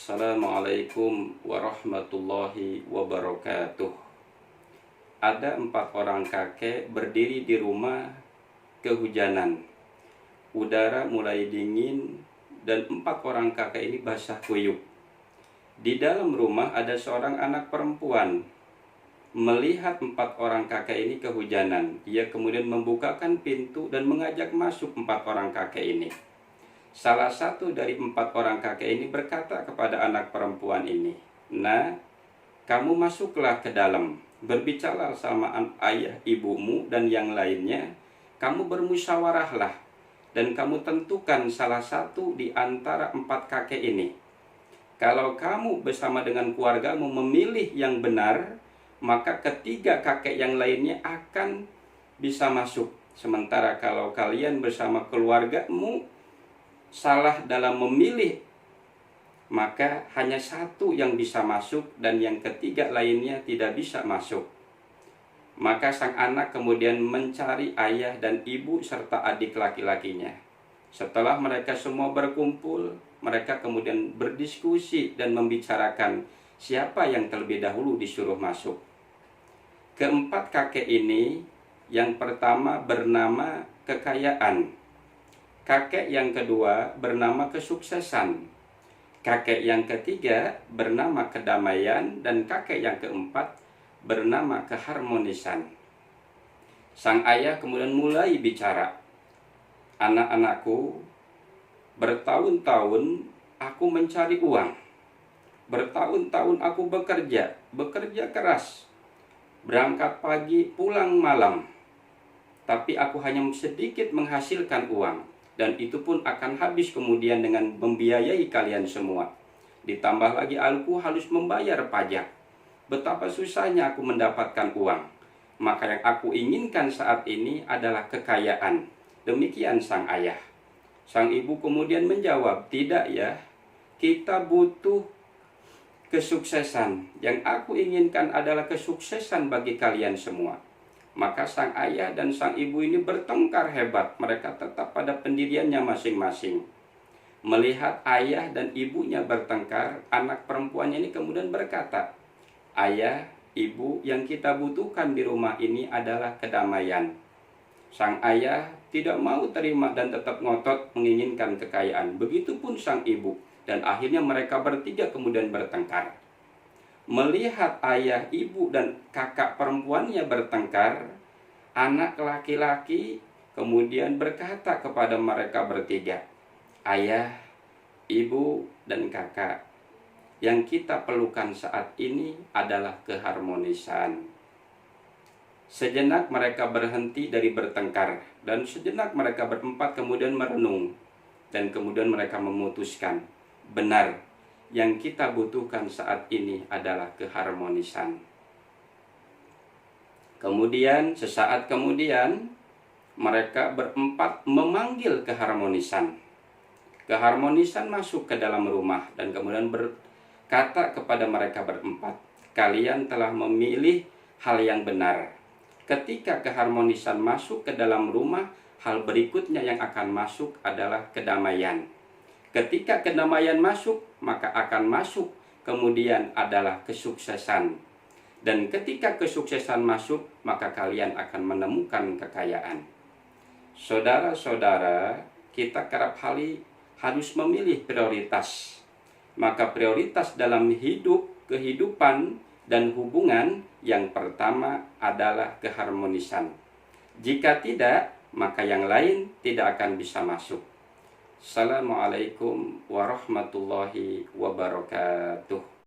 Assalamualaikum warahmatullahi wabarakatuh. Ada 4 orang kakek berdiri di rumah kehujanan. Udara mulai dingin dan 4 orang kakek ini basah kuyup. Di dalam rumah ada seorang anak perempuan. Melihat 4 orang kakek ini kehujanan, ia kemudian membukakan pintu dan mengajak masuk 4 orang kakek ini. Salah satu dari 4 orang kakek ini berkata kepada anak perempuan ini, "Nah, kamu masuklah ke dalam, berbicara sama ayah ibumu dan yang lainnya, kamu bermusyawarahlah, dan kamu tentukan salah satu di antara 4 kakek ini. Kalau kamu bersama dengan keluargamu memilih yang benar, maka ketiga kakek yang lainnya akan bisa masuk. Sementara kalau kalian bersama keluargamu salah dalam memilih, maka hanya satu yang bisa masuk dan yang ketiga lainnya tidak bisa masuk." Maka sang anak kemudian mencari ayah dan ibu serta adik laki-lakinya. Setelah mereka semua berkumpul, mereka kemudian berdiskusi dan membicarakan siapa yang terlebih dahulu disuruh masuk. Keempat kakek ini, yang pertama bernama kekayaan, kakek yang kedua bernama kesuksesan, kakek yang ketiga bernama kedamaian, dan kakek yang keempat bernama keharmonisan. Sang ayah kemudian mulai bicara, "Anak-anakku, bertahun-tahun aku mencari uang. Bertahun-tahun aku bekerja keras. Berangkat pagi, pulang malam. Tapi aku hanya sedikit menghasilkan uang. Dan itu pun akan habis kemudian dengan membiayai kalian semua. Ditambah lagi aku harus membayar pajak. Betapa susahnya aku mendapatkan uang. Maka yang aku inginkan saat ini adalah kekayaan." Demikian sang ayah. Sang ibu kemudian menjawab, "Tidak ya, kita butuh kesuksesan. Yang aku inginkan adalah kesuksesan bagi kalian semua." Maka sang ayah dan sang ibu ini bertengkar hebat. Mereka tetap pada pendiriannya masing-masing. Melihat ayah dan ibunya bertengkar, anak perempuannya ini kemudian berkata, "Ayah, ibu, yang kita butuhkan di rumah ini adalah kedamaian." Sang ayah tidak mau terima dan tetap ngotot menginginkan kekayaan. Begitupun sang ibu. Dan akhirnya mereka bertiga kemudian bertengkar. Melihat ayah, ibu, dan kakak perempuannya bertengkar, anak laki-laki kemudian berkata kepada mereka bertiga, "Ayah, ibu, dan kakak, yang kita perlukan saat ini adalah keharmonisan." Sejenak mereka berhenti dari bertengkar, dan sejenak mereka berempat kemudian merenung, dan kemudian mereka memutuskan, benar, yang kita butuhkan saat ini adalah keharmonisan. Kemudian, sesaat kemudian, mereka berempat memanggil keharmonisan. Keharmonisan masuk ke dalam rumah dan kemudian berkata kepada mereka berempat, "Kalian telah memilih hal yang benar." Ketika keharmonisan masuk ke dalam rumah, hal berikutnya yang akan masuk adalah kedamaian. Ketika kedamaian masuk, maka akan masuk kemudian adalah kesuksesan. Dan ketika kesuksesan masuk, maka kalian akan menemukan kekayaan. Saudara-saudara, kita kerap kali harus memilih prioritas. Maka prioritas dalam kehidupan dan hubungan yang pertama adalah keharmonisan. Jika tidak, maka yang lain tidak akan bisa masuk. Assalamualaikum warahmatullahi wabarakatuh.